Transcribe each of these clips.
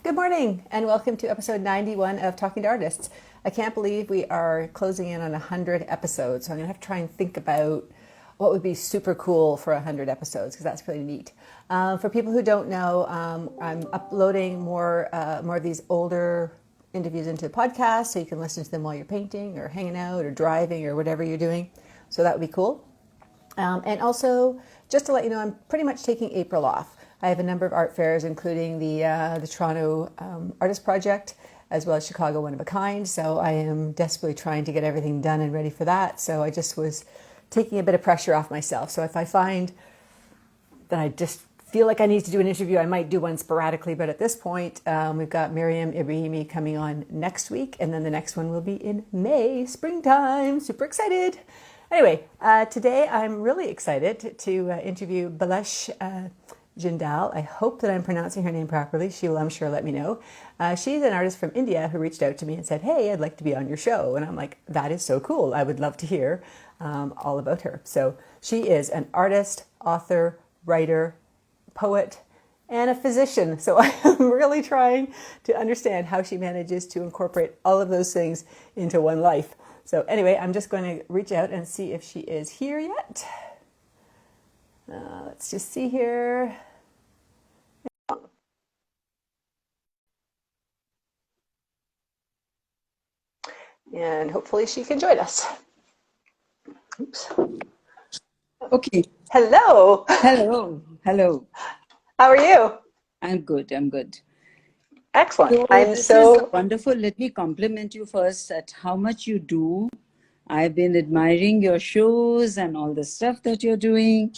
Good morning and welcome to episode 91 of Talking to Artists. I can't believe we are closing in on 100 episodes, so I'm going to have to try and think about what would be super cool for 100 episodes because that's pretty neat. For people who don't know, I'm uploading more of these older interviews into the podcast so you can listen to them while you're painting or hanging out or driving or whatever you're doing. So that would be cool. And also, just to let you know, I'm pretty much taking April off. I have a number of art fairs, including the Toronto Artist Project, as well as Chicago One of a Kind. So I am desperately trying to get everything done and ready for that. So I just was taking a bit of pressure off myself. So if I find that I just feel like I need to do an interview, I might do one sporadically. But at this point, we've got Miriam Ibrahimi coming on next week. And then the next one will be in May, springtime. Super excited. Anyway, today I'm really excited to interview Balesh Jindal. I hope that I'm pronouncing her name properly. She will, I'm sure, let me know. She's an artist from India who reached out to me and said, hey, I'd like to be on your show. And I'm like, that is so cool. I would love to hear all about her. So she is an artist, author, writer, poet, and a physician. So I'm really trying to understand how she manages to incorporate all of those things into one life. So anyway, I'm just going to reach out and see if she is here yet. Let's just see here. And hopefully she can join us. Oops. Okay. Hello. Hello. Hello. How are you? I'm good. I'm good. Excellent. This is wonderful. Let me compliment you first at how much you do. I've been admiring your shows and all the stuff that you're doing.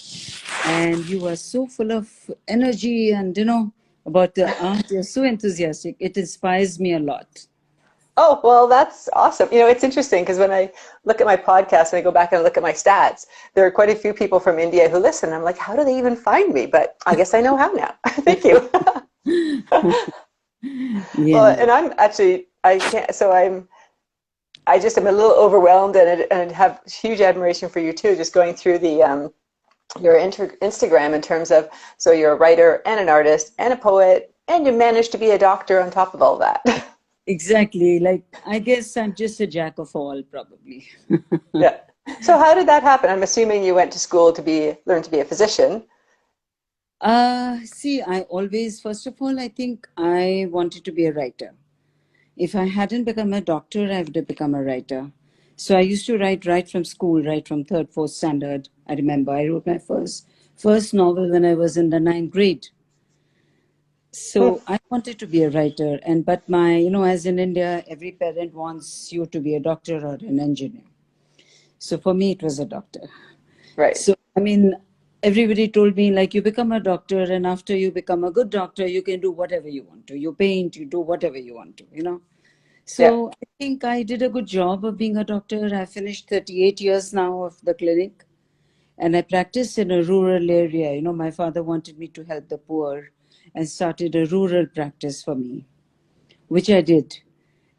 And you are so full of energy and, about the art. You're so enthusiastic. It inspires me a lot. Oh, well, that's awesome. It's interesting because when I look at my podcast and I go back and look at my stats, there are quite a few people from India who listen. I'm like, how do they even find me? But I guess I know how now. Thank you. Yeah. Well, and I'm actually, I can't, so I just am a little overwhelmed and have huge admiration for you too, just going through the your Instagram in terms of, so you're a writer and an artist and a poet, and you managed to be a doctor on top of all that. Exactly. Like, I guess I'm just a jack of all, probably. Yeah. So how did that happen? I'm assuming you went to school to learn to be a physician. See, first of all, I think I wanted to be a writer. If I hadn't become a doctor, I would have become a writer. So I used to write right from school, right from third, fourth standard. I remember I wrote my first novel when I was in the ninth grade. So I wanted to be a writer, but as in India, every parent wants you to be a doctor or an engineer. So for me, it was a doctor. Right. So, everybody told me, like, you become a doctor, and after you become a good doctor, you can do whatever you want to. You paint, you do whatever you want to. So yeah. I think I did a good job of being a doctor. I finished 38 years now of the clinic, and I practiced in a rural area. My father wanted me to help the poor and started a rural practice for me, which I did.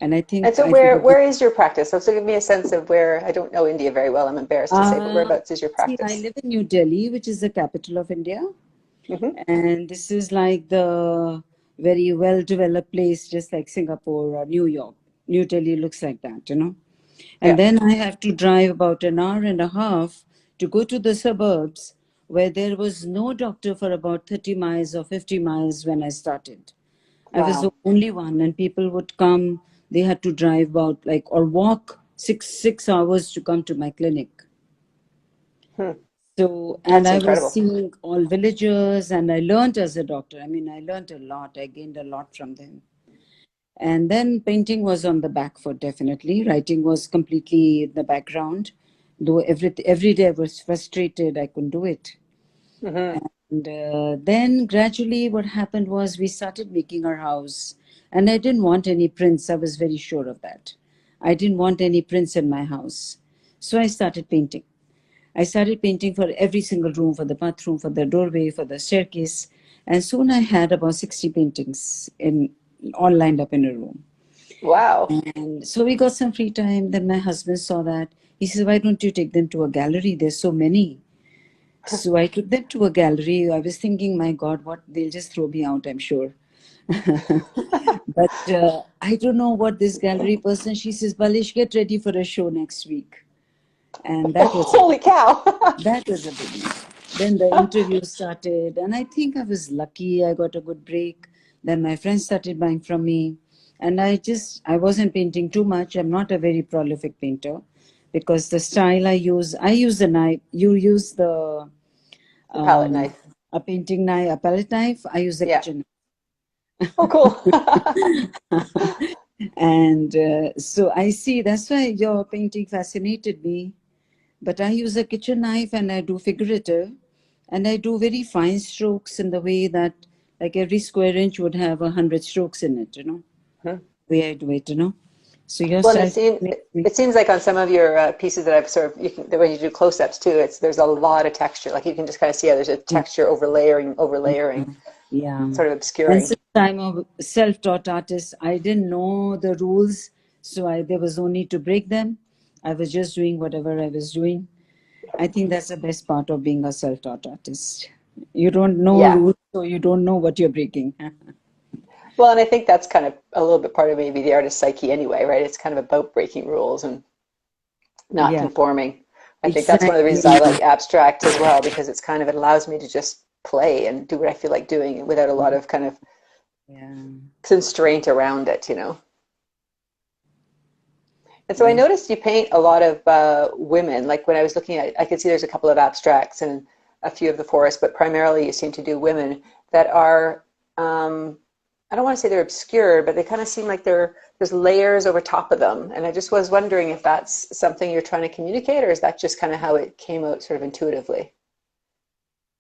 And I think. And so where is your practice? So give me a sense of where. I don't know India very well. I'm embarrassed to say, but whereabouts is your practice? See, I live in New Delhi, which is the capital of India. Mm-hmm. And this is like the very well-developed place, just like Singapore or New York. New Delhi looks like that, And Yeah. then I have to drive about an hour and a half to go to the suburbs where there was no doctor for about 30 miles or 50 miles when I started. Wow. I was the only one, and people would come. They had to drive about or walk six hours to come to my clinic. So, and That's incredible. I was seeing all villagers, and I learned as a doctor. I learned a lot. I gained a lot from them. And then painting was on the back foot, definitely. Writing was completely in the background. Though every day I was frustrated, I couldn't do it. Mm-hmm. And then gradually what happened was we started making our house. And I didn't want any prints. I was very sure of that. I didn't want any prints in my house. So I started painting. I started painting for every single room, for the bathroom, for the doorway, for the staircase. And soon I had about 60 paintings all lined up in a room. Wow. And so we got some free time. Then my husband saw that. He said, why don't you take them to a gallery? There's so many. So I took them to a gallery. I was thinking, my God, they'll just throw me out, I'm sure. But I don't know what this gallery person, she says, Balesh, get ready for a show next week. And Holy cow. that was a biggie. Then the interview started, and I think I was lucky. I got a good break. Then my friends started buying from me, and I wasn't painting too much. I'm not a very prolific painter because the style I use the knife. You use the The palette knife. a painting knife, a palette knife. I use the Yeah. kitchen Oh, cool. knife. And so I see that's why your painting fascinated me. But I use a kitchen knife and I do figurative, and I do very fine strokes in the way that like every square inch would have 100 strokes in it, way I do it, So your Well, and style fascinates me. it seems like on some of your pieces that I've sort of, when you do close-ups too, there's a lot of texture. Like you can just kind of see how there's a texture overlaying, Yeah. sort of And obscuring. since I'm a self-taught artist, I didn't know the rules, so there was no need to break them. I was just doing whatever I was doing. I think that's the best part of being a self-taught artist. You don't know Yeah. rules, so you don't know what you're breaking. Well, and I think that's kind of a little bit part of maybe the artist's psyche anyway, right? It's kind of about breaking rules and not Yeah, conforming. I think that's one of the reasons I exactly. like abstract as well, because it allows me to just play and do what I feel like doing without a lot of kind of Yeah, constraint around it. And so I yeah. noticed you paint a lot of women. Like when I was looking at, I could see there's a couple of abstracts and a few of the forests, but primarily you seem to do women that are, I don't want to say they're obscure, but they kind of seem like there's layers over top of them. And I just was wondering if that's something you're trying to communicate, or is that just kind of how it came out sort of intuitively?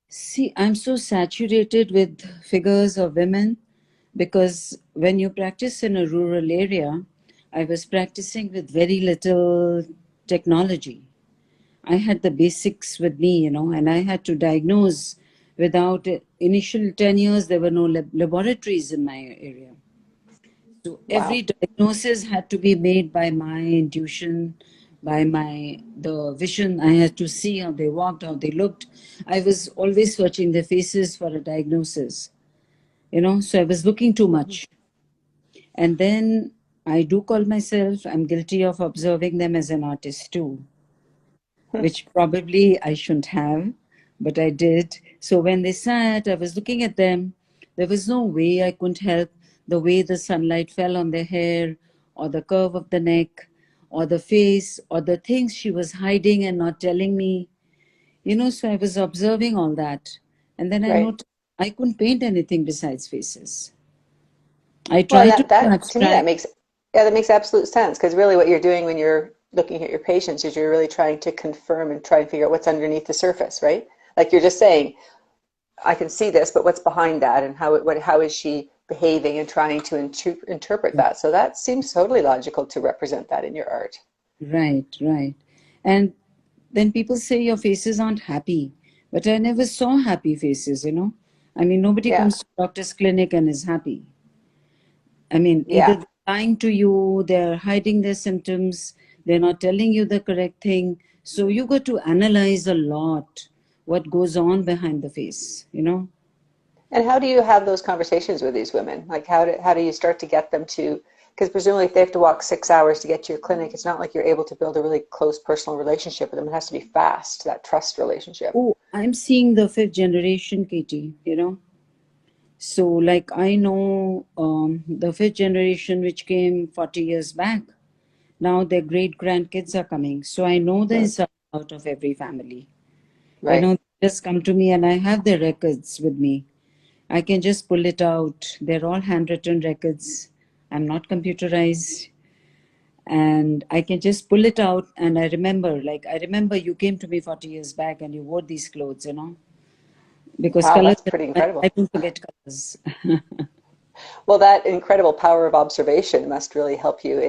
See, I'm so saturated with figures of women because when you practice in a rural area, I was practicing with very little technology. I had the basics with me, and I had to diagnose without initial 10 years, there were no laboratories in my area. So every Wow. diagnosis had to be made by my intuition, by the vision. I had to see how they walked, how they looked. I was always searching their faces for a diagnosis, so I was looking too Mhm. much. And then I do call myself, I'm guilty of observing them as an artist too, which probably I shouldn't have, but I did. So when they sat, I was looking at them. There was no way I couldn't help the way the sunlight fell on their hair, or the curve of the neck, or the face, or the things she was hiding and not telling me. So I was observing all that. And then I Right. noticed I couldn't paint anything besides faces. I Well, and tried to do that to me abstract. that makes absolute sense, because really what you're doing when you're looking at your patients is you're really trying to confirm and try and figure out what's underneath the surface, right? Like you're just saying, I can see this, but what's behind that, and how is she behaving, and trying to interpret that. So that seems totally logical to represent that in your art. Right, right. And then people say your faces aren't happy, but I never saw happy faces. I mean, nobody Yeah, comes to doctor's clinic and is happy. I mean, either yeah. they're lying to you, they're hiding their symptoms, they're not telling you the correct thing. So you got to analyze a lot what goes on behind the face. And how do you have those conversations with these women? Like how do you start to get them to? Because presumably, if they have to walk 6 hours to get to your clinic, it's not like you're able to build a really close personal relationship with them. It has to be fast, that trust relationship. Oh, I'm seeing the fifth generation, Katie. So, like, I know the fifth generation, which came 40 years back, now their great grandkids are coming. So, I know the Hmm. inside out of every family. Right. They just come to me and I have their records with me. I can just pull it out. They're all handwritten records. I'm not computerized. And I can just pull it out. And I remember you came to me 40 years back and you wore these clothes. Because Wow, colors, that's pretty I incredible. don't forget colors. Well, that incredible power of observation must really help you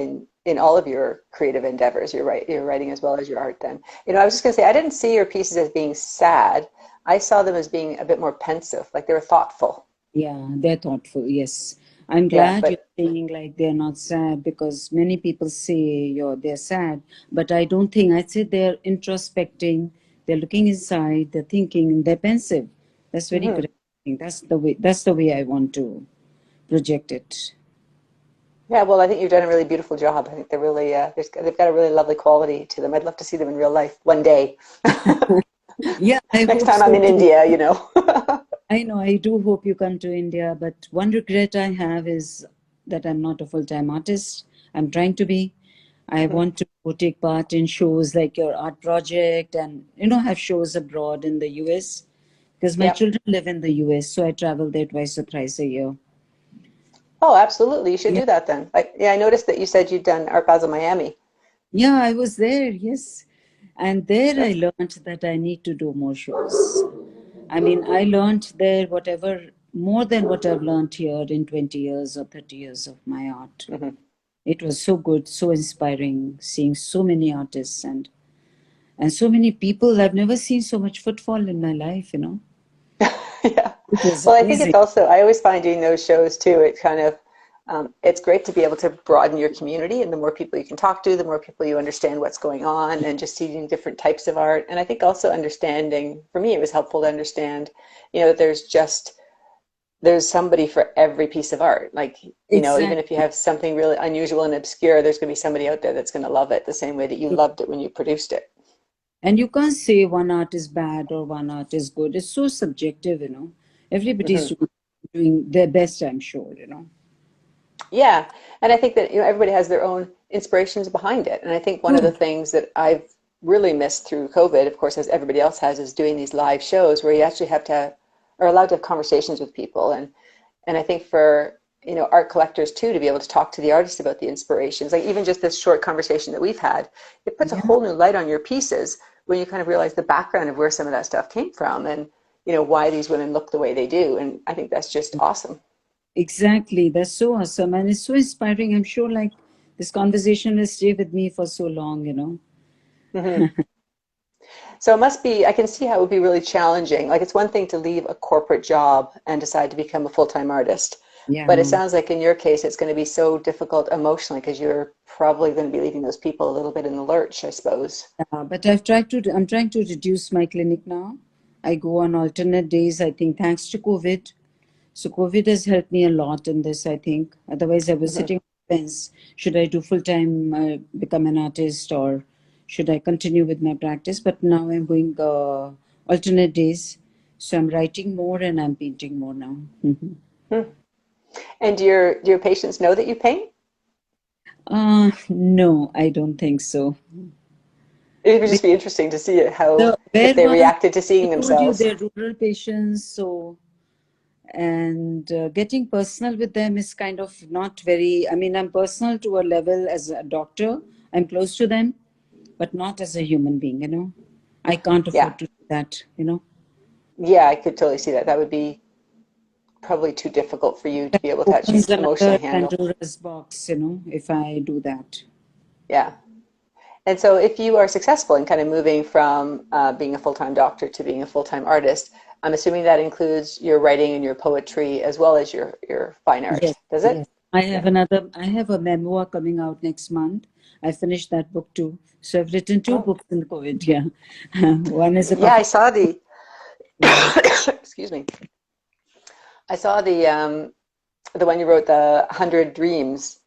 in all of your creative endeavors. Your writing as well as your art. Then, I was just going to say, I didn't see your pieces as being sad. I saw them as being a bit more pensive, like they were thoughtful. Yeah, they're thoughtful. Yes. I'm Yeah, glad you're but saying like they're not sad because many people say they're sad, but I don't think I'd say they're introspecting, they're looking inside, they're thinking, and they're pensive. That's very mhm. correct. I think that's the way I want to project it. Yeah, well, I think you've done a really beautiful job. I think they're really, they've got a really lovely quality to them. I'd love to see them in real life one day. Yeah, I Next hope time I'm so in too. India, you know. I know, I do hope you come to India, but one regret I have is that I'm not a full-time artist. I'm trying to be. I Mhm. want to take part in shows like your art project and, have shows abroad in the US because my Yep. children live in the US, so I travel there twice or thrice a year. Oh, absolutely. You should Yeah. do that then. Like, yeah, I noticed that you said you'd done Art Basel Miami. Yeah, I was there, yes. And there I That's learned that I need to do more shows. I mean, I learned there whatever more than what I've learned here in 20 years or 30 years of my art. mhm. It was so good, so inspiring, seeing so many artists and so many people. I've never seen so much footfall in my life. Yeah. It was Well, I think it's amazing. also, I always find doing those shows too, it kind of, it's great to be able to broaden your community, and the more people you can talk to, the more people you understand what's going on and just seeing different types of art. And I think also understanding, for me, it was helpful to understand, that there's somebody for every piece of art. Like, even if you Exactly. have something really unusual and obscure, there's going to be somebody out there that's going to love it the same way that you loved it when you produced it. And you can't say one art is bad or one art is good. It's so subjective. Everybody's Hmm. doing their best, I'm sure. Yeah, and I think that everybody has their own inspirations behind it. And I think one of the True. things that I've really missed through COVID, of course, as everybody else has, is doing these live shows where you actually are allowed to have conversations with people. And I think for art collectors too, to be able to talk to the artist about the inspirations, like even just this short conversation that we've had, it puts a Yeah, whole new light on your pieces when you kind of realize the background of where some of that stuff came from, and why these women look the way they do. And I think that's just awesome. exactly. That's so awesome. And it's so inspiring. I'm sure like this conversation will stay with me for so long. Hmm. So it must be, I can see how it would be really challenging. Like it's one thing to leave a corporate job and decide to become a full-time artist, but it Yeah. sounds like in your case it's going to be so difficult emotionally because you're probably going to be leaving those people a little bit in the lurch, I suppose. But I'm trying to reduce my clinic now. I go on alternate days, I think, thanks to COVID. So COVID has helped me a lot in this, I think. Otherwise, I was Hmm. sitting on the fence. Should I do full time, become an artist, or should I continue with my practice? But now I'm going alternate days. So I'm writing more and I'm painting more now. Mhm. And do your patients know that you paint? No, I don't think so. It would just be interesting to see how, if Where they was reacted to I seeing told you themselves. they're rural patients, so and getting personal with them is kind of not very. I mean, I'm personal to a level as a doctor. I'm close to them, but not as a human being. I can't Yeah. afford to do that. Yeah, I could totally see that. That would be probably too difficult for you to That be able to actually opens another emotionally handle. Pandora's box, if I do that. Yeah. And so, if you are successful in kind of moving from being a full-time doctor to being a full-time artist, I'm assuming that includes your writing and your poetry as well as your fine Yes, art. Does it? yes. Yeah. I have a memoir coming out next month. I finished that book too. So I've written two Oh, books in COVID, yeah. One is yeah. about, I saw the. yeah. Excuse me. I saw the one you wrote, the 100 Dreams.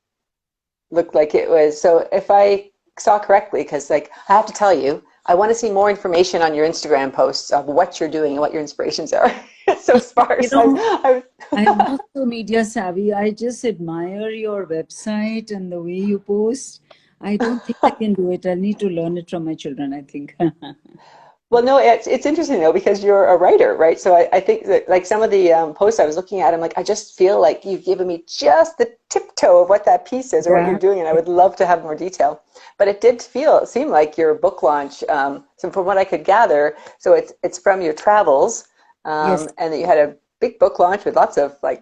Looked like it was. So if I saw correctly, because like I have to tell you, I want to see more information on your Instagram posts of what you're doing and what your inspirations are. It's so You sparse. know, I'm I not so media savvy. I just admire your website and the way you post. I don't think I can do it. I need to learn it from my children, I think. Well, no, it's interesting though because you're a writer, right? So I think that like some of the posts I was looking at, I'm like, I just feel like you've given me just the tiptoe of what that piece is or what you're Yeah. doing, and I would love to have more detail. But it did seem like your book launch. So from what I could gather, so it's from your travels, Yes. and that you had a big book launch with lots of like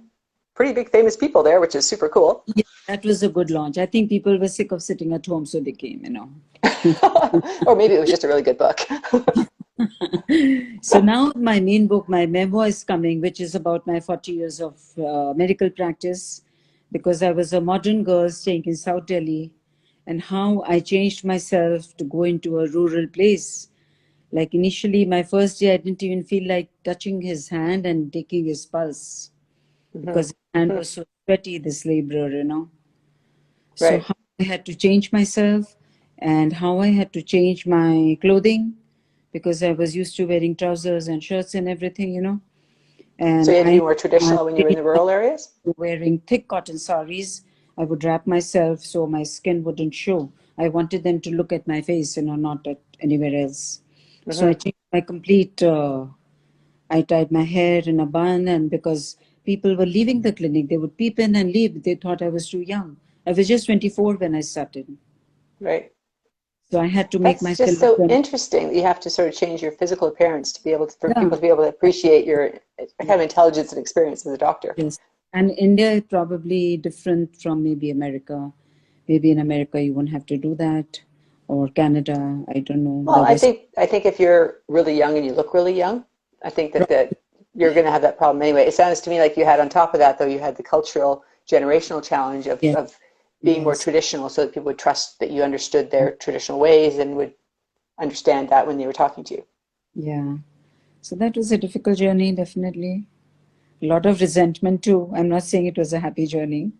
pretty big famous people there, which is super cool. Yeah, that was a good launch. I think people were sick of sitting at home, so they came. Or maybe it was just a really good book. So now my main book, my memoir is coming, which is about my 40 years of medical practice, because I was a modern girl staying in South Delhi, and how I changed myself to go into a rural place. Like initially, my first day, I didn't even feel like touching his hand and taking his pulse. because his hand was so sweaty, this laborer, So Right. how I had to change myself and how I had to change my clothing because I was used to wearing trousers and shirts and everything. So And you had to be I more traditional when you were in the rural areas? wearing thick cotton saris. I would wrap myself so my skin wouldn't show. I wanted them to look at my face, not at anywhere else. So I changed my complete. I tied my hair in a bun, and because people were leaving the clinic, they would peep in and leave. They thought I was too young. I was just 24 when I started, Right. so I had to make That's myself just look so 20. interesting that you have to sort of change your physical appearance to be able to, for Yeah, people to be able to appreciate your kind of intelligence and experience as a doctor. yes. And India is probably different from maybe America. Maybe in America you won't have to do that, or Canada. I don't know. Well, The West. I think if you're really young and you look really young, I think that you're going to have that problem anyway. It sounds to me like you had on top of that, though, you had the cultural generational challenge Yes, of being more yes, traditional so that people would trust that you understood their traditional ways and would understand that when they were talking to you. yeah. So that was a difficult journey, definitely. A lot of resentment too. I'm not saying it was a happy journey.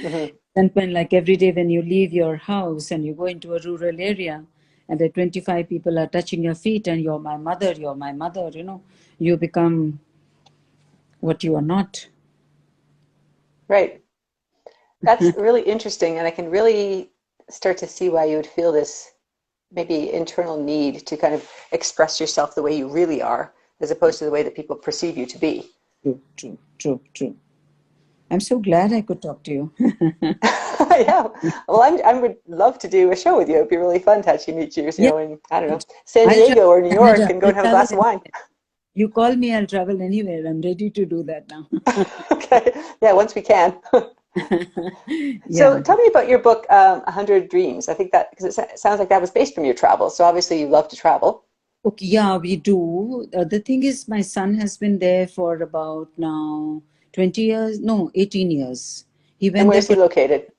Hmm. Resentment, like every day when you leave your house and you go into a rural area and the 25 people are touching your feet and you're my mother, you become what you are not. Right. That's really interesting, and I can really start to see why you would feel this maybe internal need to kind of express yourself the way you really are, as opposed to the way that people perceive you to be. True, true, true, true. I'm so glad I could talk to you. Yeah. Well, I would love to do a show with you. It'd be really fun to actually meet you, Yeah, in, I don't know, San I'll travel Diego or New to York Canada. and go I'll and have a travel glass of wine. anywhere. You call me, I'll travel anywhere. I'm ready to do that now. Okay. Yeah, once we can. So Yeah. tell me about your book, 100 Dreams. I think that, because it sounds like that was based from your travels. So obviously you love to travel. Okay, yeah, we do. The thing is, my son has been there for about now 20 years, no, 18 years. He And went there where's he for located?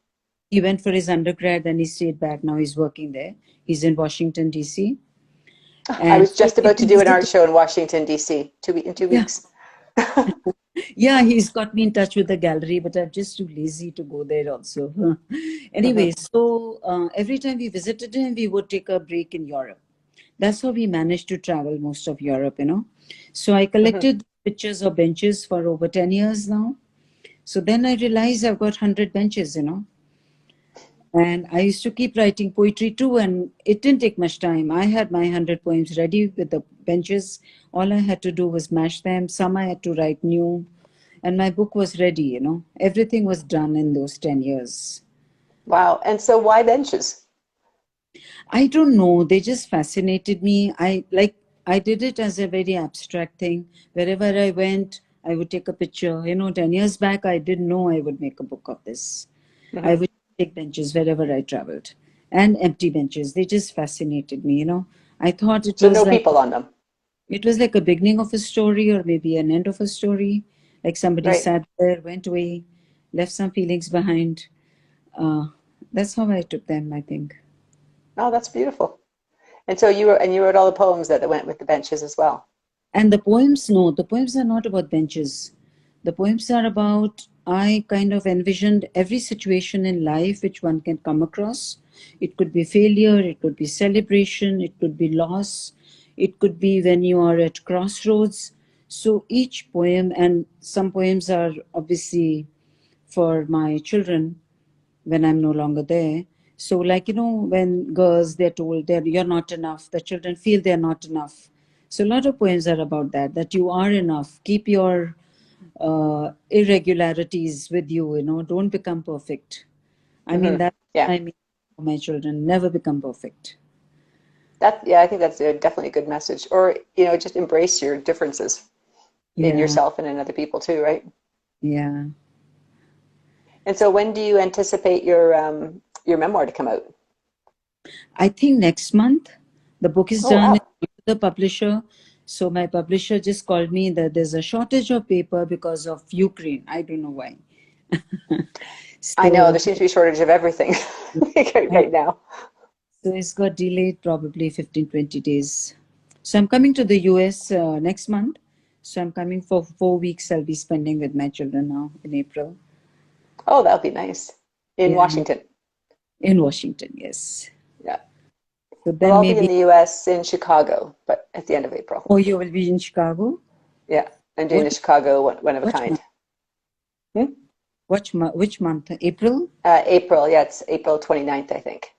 he went for his undergrad, then he stayed back. Now he's working there. He's in Washington, D.C. I And was so just we've about to been do an art visiting. show in Washington, D.C. In two Yeah, weeks. yeah, he's got me in touch with the gallery, but I'm just too lazy to go there also. Anyway, so every time we visited him, we would take a break in Europe. That's how we managed to travel most of Europe. So I collected pictures of benches for over 10 years now. So then I realized I've got 100 benches. And I used to keep writing poetry too, and it didn't take much time. I had my 100 poems ready with the benches. All I had to do was mash them. Some I had to write new, and my book was ready. Everything was done in those 10 years. Wow. And so why benches? I don't know. They just fascinated me. I did it as a very abstract thing. Wherever I went, I would take a picture. 10 years back, I didn't know I would make a book of this. I Hmm. would take benches wherever I traveled and empty benches. They just fascinated me. I thought it So was no like people on them. a beginning of a story or maybe an end of a story. Like somebody Right. sat there, went away, left some feelings behind. Uh, that's how I took them, I think. Oh, that's beautiful. And so you wrote all the poems that went with the benches as well. And the poems, no, the poems are not about benches. The poems are about, I kind of envisioned every situation in life which one can come across. It could be failure, it could be celebration, it could be loss, it could be when you are at crossroads. So each poem, and some poems are obviously for my children when I'm no longer there. So, like, when girls, they're told that you're not enough, the children feel they're not enough. So, a lot of poems are about that you are enough. Keep your irregularities with you, don't become perfect. I mean, Hmm. that's Yeah. what I mean for my children, never become perfect. Yeah, I think that's definitely a good message. Or, just embrace your differences in Yeah, yourself and in other people too, right? yeah. And so when do you anticipate your memoir to come out? I think next month the book is Oh, done. wow. It's with the publisher. So my publisher just called me that there's a shortage of paper because of Ukraine. I don't know why. I know So, there seems to be a shortage of everything right now. so it's got delayed probably 15, 20 days. So I'm coming to the US next month. So I'm coming for 4 weeks. I'll be spending with my children now in April. Oh, that'll be nice. In Yeah, Washington. in Washington, yes. Yeah. So We'll then all be in maybe, the US in Chicago, but at the end of April. oh, you will be in Chicago? Yeah. I'm doing the What, Chicago one of a what kind. month? Hmm? Which month? April? April. Yeah, it's April 29th, I think.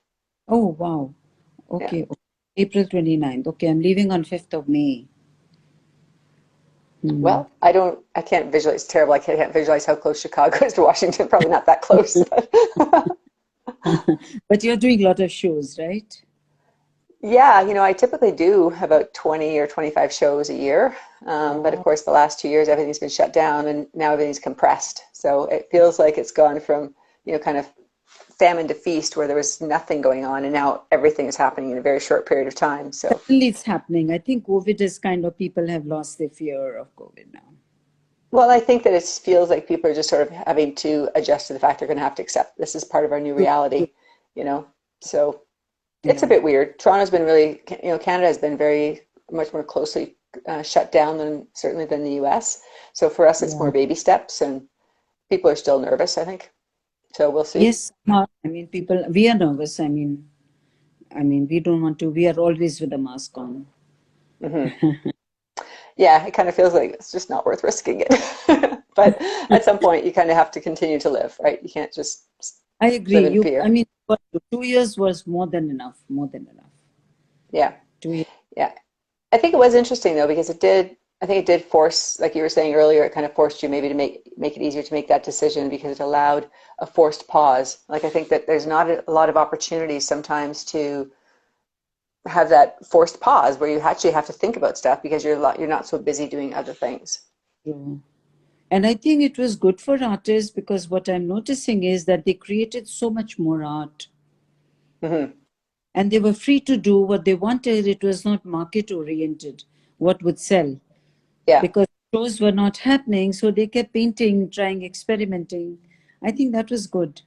Oh, wow. Yeah. Okay. April 29th. Okay, I'm leaving on 5th of May. Hmm. Well, I can't visualize, it's terrible. I can't visualize how close Chicago is to Washington. Probably not that close, but But you're doing a lot of shows, right? yeah, I typically do about 20 or 25 shows a year. But of Oh, course, the last 2 years, everything's been shut down and now everything's compressed. So it feels like it's gone from, kind of famine to feast where there was nothing going on and now everything is happening in a very short period of time. So, suddenly it's happening. I think COVID is kind of people have lost their fear of COVID now. well, I think that it feels like people are just sort of having to adjust to the fact they're going to have to accept this is part of our new True, true. reality, you know. So it's a Yeah, bit weird. Toronto's been really, Canada has been very much more closely shut down certainly than the US. So for us, it's more yeah. baby steps, and people are still nervous, I think. So we'll see. Yes, I mean, people, we are nervous. I mean, we don't want to, we are always with a mask on. Hmm. Yeah, it kind of feels like it's just not worth risking it. But at some point, you kind of have to continue to live, right? You can't just I live agree. in I fear. mean, what, 2 years was more than enough, more than enough. Yeah, 2 years. yeah. I think it was interesting though because I think it did force, like you were saying earlier, it kind of forced you maybe to make it easier to make that decision because it allowed a forced pause. Like I think that there's not a lot of opportunities sometimes to have that forced pause where you actually have to think about stuff because you're not so busy doing other things. True. And I think it was good for artists because what I'm noticing is that they created so much more art Hmm. and they were free to do what they wanted. It was not market oriented, what would sell, Yeah. because shows were not happening. So they kept painting, trying, experimenting. I think that was good.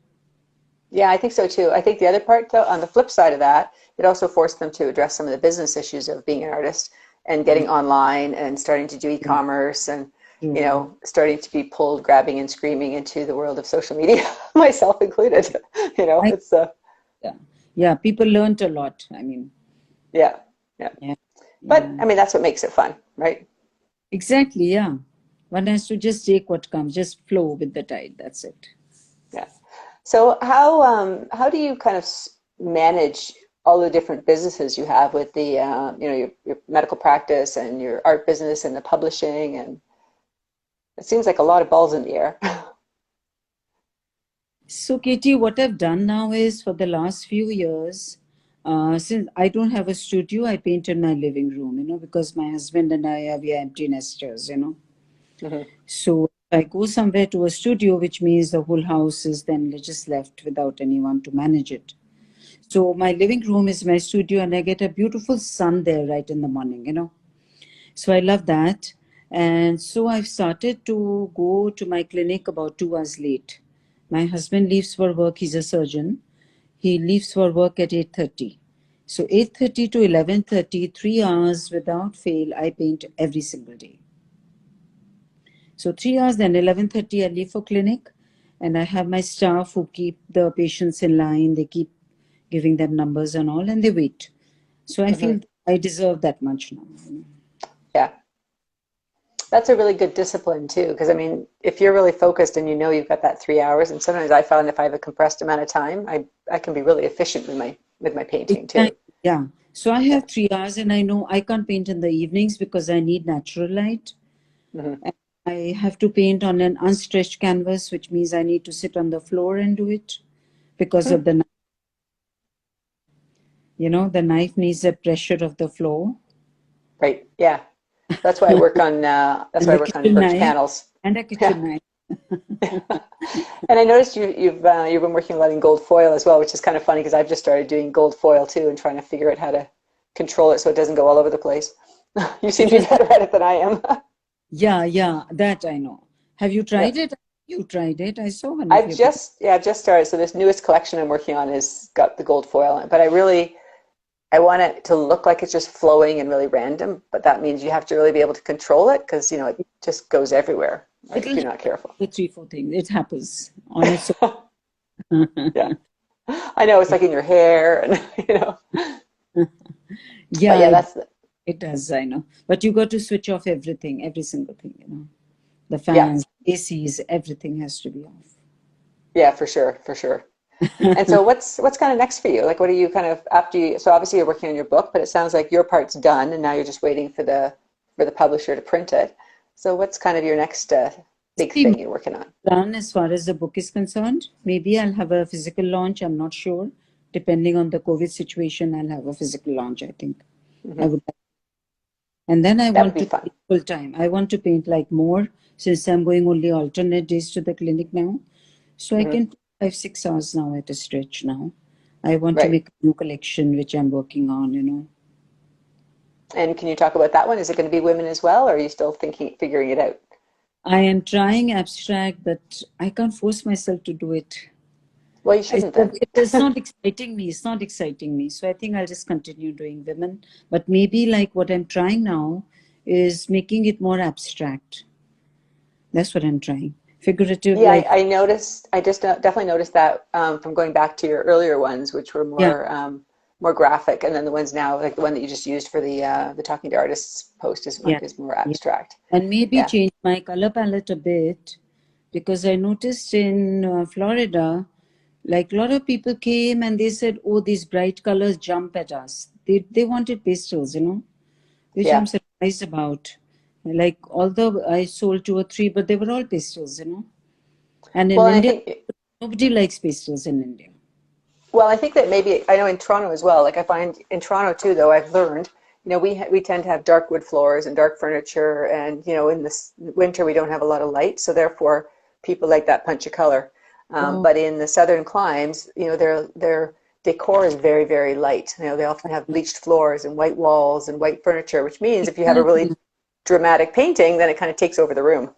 Yeah, I think so too. I think the other part, though, on the flip side of that, it also forced them to address some of the business issues of being an artist and getting Yeah, online and starting to do yeah, e-commerce and, true. starting to be pulled, grabbing and screaming into the world of social media, myself included. I, It's yeah, yeah, people learned a lot. I mean, yeah, yeah. yeah, But yeah, I mean, that's what makes it fun, right? exactly. Yeah. One has to just take what comes, just flow with the tide. That's it. Yeah. So how do you kind of manage all the different businesses you have with the your medical practice and your art business and the publishing and it seems like a lot of balls in the air. So, Katie, what I've done now is for the last few years, since I don't have a studio, I paint in my living room, because my husband and we are empty nesters. Hmm. So, if I go somewhere to a studio, which means the whole house is then just left without anyone to manage it. So, my living room is my studio, and I get a beautiful sun there right in the morning. So, I love that. And so, I've started to go to my clinic about 2 hours late. My husband leaves for work, he's a surgeon. He leaves for work at 8:30. So 8:30 to 11:30, 3 hours without fail, I paint every single day. So 3 hours, then 11:30, I leave for clinic, and I have my staff who keep the patients in line. They keep giving them numbers and all, and they wait. So I Hmm. feel I deserve that much now. Yeah, that's a really good discipline too. Because I mean, if you're really focused and you know you've got that 3 hours, and sometimes I found if I have a compressed amount of time, I can be really efficient with my painting too. Exactly. Yeah. So I Yeah. have 3 hours, and I know I can't paint in the evenings because I need natural light. Hmm. And I have to paint on an unstretched canvas, which means I need to sit on the floor and do it because of the knife needs the pressure of the floor Right. Yeah. That's and why I the work on kitchen birch knife panels. and a Yeah. kitchen knife. And I noticed you've been working a lot in gold foil as well, which is kind of funny because I've just started doing gold foil too and trying to figure out how to control it so it doesn't go all over the place. You seem It to be was, better at it than I am. yeah, that I know. Have you Yeah. tried it? You tried it. I saw one of your I've just started. So this newest collection I'm working on has got the gold foil, but I want it to look like it's just flowing and really random, but that means you have to really be able to control it because, you know, it just goes everywhere, right, if It'll you're not careful. the 3, 4 things. It happens on its own. Yeah. I know it's like in your hair and, you know, but Yeah, yeah, that's, it does, I know. But you got to switch off everything, every single thing, you know. The yeah, fans, ACs, everything has to be off. yeah, for sure, for sure. And so what's kind of next for you? Like, what are you kind of after you, so obviously you're working on your book, but it sounds like your part's done and now you're just waiting for the publisher to print it. So what's kind of your next big See, thing you're working on? done as far as the book is concerned. Maybe I'll have a physical launch. I'm not sure. Depending on the COVID situation, I'll have a physical launch, I think. I would. And then I That would want be to fun. paint full time. I want to paint like more since I'm going only alternate days to the clinic now. So I can 5, 6 hours now at a stretch now. I want to Right. make a new collection, which I'm working on, you know. And can you talk about that one? Is it going to be women as well, or are you still figuring it out? I am trying abstract, but I can't force myself to do it. Well, you I shouldn't then. said it's not exciting me. It's not exciting me. So I think I'll just continue doing women. But maybe like what I'm trying now is making it more abstract. That's what I'm trying. Figurative, Yeah, like, I noticed. I just definitely noticed that from going back to your earlier ones, which were yeah, more graphic, and then the ones now, like the one that you just used for the Talking to Artists post, yeah, is more yeah. abstract. And maybe Yeah, change my color palette a bit because I noticed in Florida, like a lot of people came and they said, oh, these bright colors jump at us. They wanted pastels, you know, which I'm yeah. surprised about. Like, although I sold 2 or 3, but they were all pastels, you know. And in Well, and I India, think nobody likes pastels in India. Well, I think that maybe I know in Toronto as well. Like I find in Toronto too, though I've learned, you know, we tend to have dark wood floors and dark furniture, and you know, in this winter we don't have a lot of light, so therefore people like that punch of color. Oh, But in the southern climes, you know, their decor is very very light. You know, they often have bleached floors and white walls and white furniture, which means if you have a really exactly. dramatic painting, then it kind of takes over the room.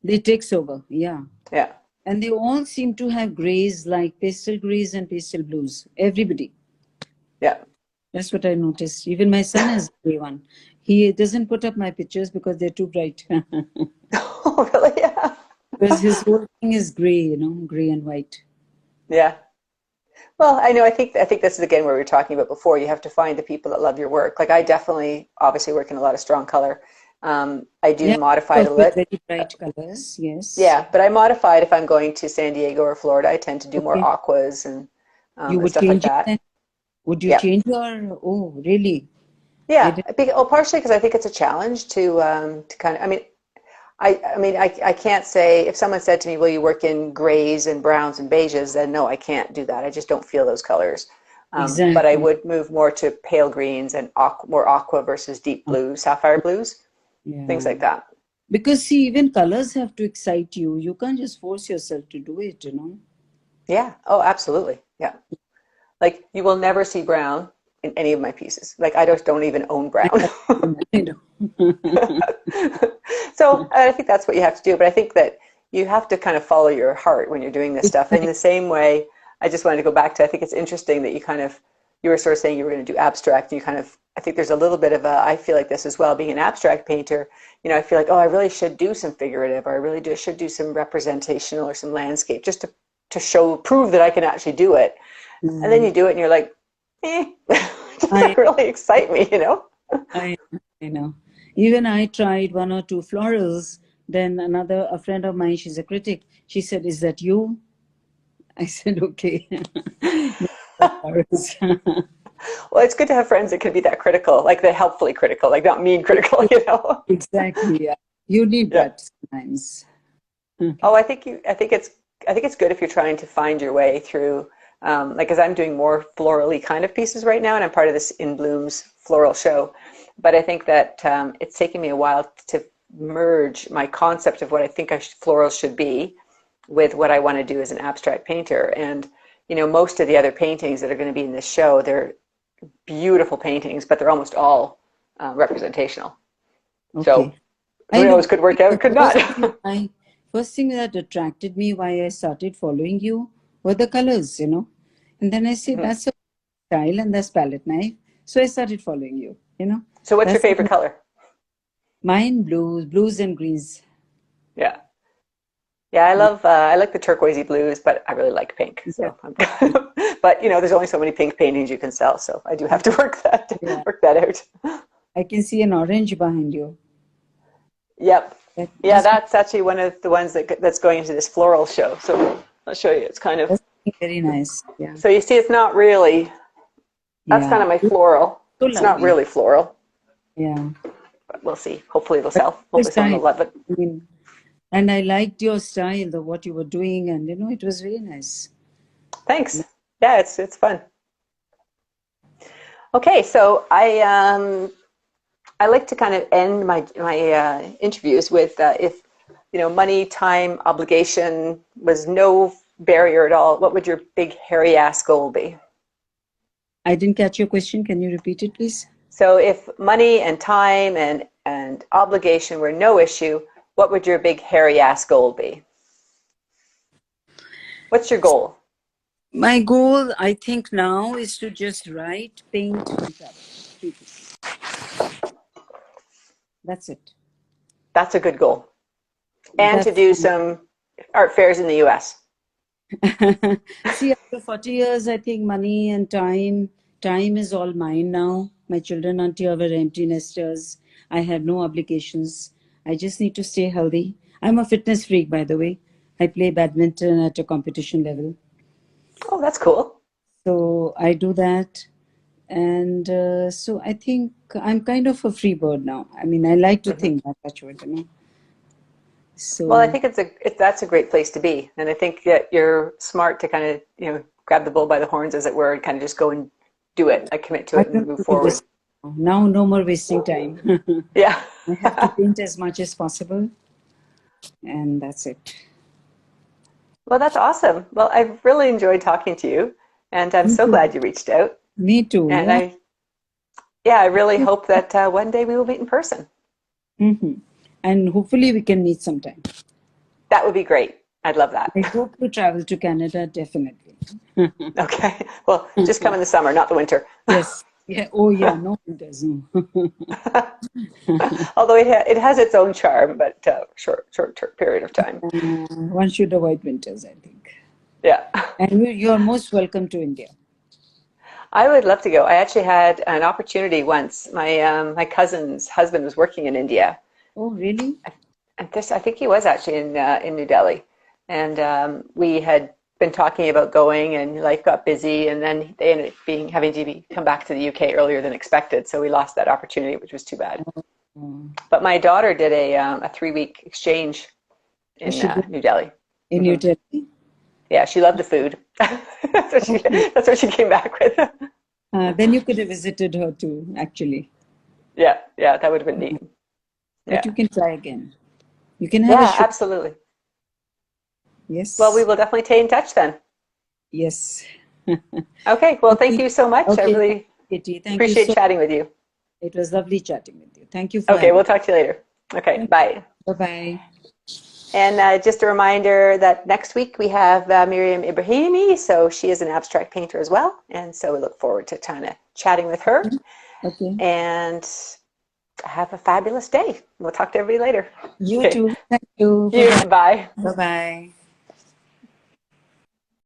They takes over, yeah. Yeah, And they all seem to have grays, like pastel grays and pastel blues. Everybody. yeah. That's what I noticed. Even my son has a gray one. He doesn't put up my pictures because they're too bright. Oh, really? Yeah. Because his whole thing is gray, you know, gray and white. Yeah. Well, I know. I think this is again where we were talking about before. You have to find the people that love your work. Like I definitely, obviously, work in a lot of strong color. I do Yeah, modify it a work with lit. very bright colors. Yes. Yeah, but I modify it if I'm going to San Diego or Florida. I tend to do more Okay. aquas You and would stuff like change it that. then? Would you Yeah, change your? Oh, really? I yeah. didn't. Well, partially because I think it's a challenge to kind of. I can't say if someone said to me, "Will you work in grays and browns and beiges?" Then no, I can't do that. I just don't feel those colors. But I Exactly. would move more to pale greens and more aqua versus deep blue, sapphire blues, things Yeah. like that. Because see, even colors have to excite you. You can't just force yourself to do it, you know. Yeah. Oh, absolutely. Yeah. Like you will never see brown in any of my pieces. Like I just don't even own I brown. know. I know. So I think that's what you have to do. But I think that you have to kind of follow your heart when you're doing this stuff. In Exactly. the same way, I just wanted to go back to, I think it's interesting that you were sort of saying you were going to do abstract. And you kind of, I think there's a little bit of I feel like this as well, being an abstract painter, you know, I feel like, oh, I really should do some figurative, or I really should do some representational or some landscape just to prove that I can actually do it. And then Mm. you do it and you're like, it I doesn't really excite me, you know? I I know. Even I tried 1 or 2 florals. Then a friend of mine, she's a critic. She said, "Is that you?" I said, "Okay." No, florals. Well, it's good to have friends that can be that critical, like the helpfully critical, like not mean critical, you know? Exactly. Yeah. You need Yeah. that sometimes. Oh, I think it's good if you're trying to find your way through, like, as I'm doing more florally kind of pieces right now, and I'm part of this In Bloom's floral show. But I think that it's taken me a while to merge my concept of what I think florals should be with what I want to do as an abstract painter. And, you know, most of the other paintings that are going to be in this show, they're beautiful paintings, but they're almost all representational. So Okay. who I knows? know. Could work out, The could not. first thing that attracted me why I started following you were the colors, you know. And then I say that's a style and that's palette knife. So I started following you, you know. So what's your That's favorite color? mine, blues and greens. Yeah. Yeah, I like the turquoisey blues, but I really like pink. Yeah. So I'm but there's only so many pink paintings you can sell, so I do have to Yeah. work that out. I can see an orange behind you. Yep. That Yeah, must be, that's actually one of the ones that's going into this floral show. So I'll show you. It's kind of that's very nice. Yeah. so you see, it's not really. That's kind Yeah. of my floral. So It's not lovely. really floral, Yeah. but we'll see. Hopefully it'll But sell. your Hopefully someone will style. love it. I mean, and I liked your style, the what you were doing, and it was very nice. Thanks. Yeah, it's fun. Okay, so I like to kind of end my interviews with if money, time, obligation was no barrier at all. What would your big hairy ass goal be? I didn't catch your question. Can you repeat it, please? So if money and time and obligation were no issue, what would your big hairy ass goal be? What's your goal? My goal, I think now, is to just write, paint, and travel. Three things. That's it. That's a good goal. And to That's do some art fairs in the US. see, after 40 years, I think money and time is all mine now. My children aren't here, were empty nesters. I have no obligations. I just need to stay healthy. I'm a fitness freak, by the way. I play badminton at a competition level. Oh, that's cool. So I do that. And so I think I'm kind of a free bird now. I mean, I like to think that, touch wood. Well, I So think that's a great place to be, and I think that you're smart to kind of grab the bull by the horns, as it were, and kind of just go and do it. I commit to I it and don't move want to forward. waste now. No more wasting time. Yeah. I have to paint as much as possible, and that's it. Well, that's awesome. Well, I've really enjoyed talking to you, and I'm Me so too. glad you reached out. Me too. And Yeah. I really hope that one day we will meet in person. Hmm. And hopefully we can meet sometime. That would be great. I'd love I that. hope to travel to Canada definitely. Okay. Well, just come in the summer, not the winter. Yes. Yeah. Oh, yeah. No winters. No. Although it has its own charm, but short period of time. One should avoid winters, I think. Yeah. And you're most welcome to India. I would love to go. I actually had an opportunity once. My cousin's husband was working in India, Oh, really? and I think he was actually in New Delhi, and we had been talking about going, and life got busy, and then they ended up having to come back to the UK earlier than expected, so we lost that opportunity, which was too bad. Oh, But my daughter did a 3-week exchange you in should go New Delhi. in New Delhi. Yeah, she loved the food. Okay. That's what she came back with. Then you could have visited her too, actually. Yeah, that would have been neat. But Yeah, you can try again. You can have a yeah, show. absolutely. Well, we Yes. will definitely stay in touch then. Yes. Okay, well, thank Okay. you so much. I Okay. Thank really you, Katie. Thank you appreciate so chatting with you. It was lovely chatting with you. Thank you for Okay, having we'll talk to you later. Okay, me. bye. Bye-bye. And just a reminder that next week we have Miriam Ibrahimi. So she is an abstract painter as well. And so we look forward to kind of chatting with her. Okay. And have a fabulous day. We'll talk to everybody later. You Okay, too. Thank you. you, Bye-bye. bye. Bye-bye.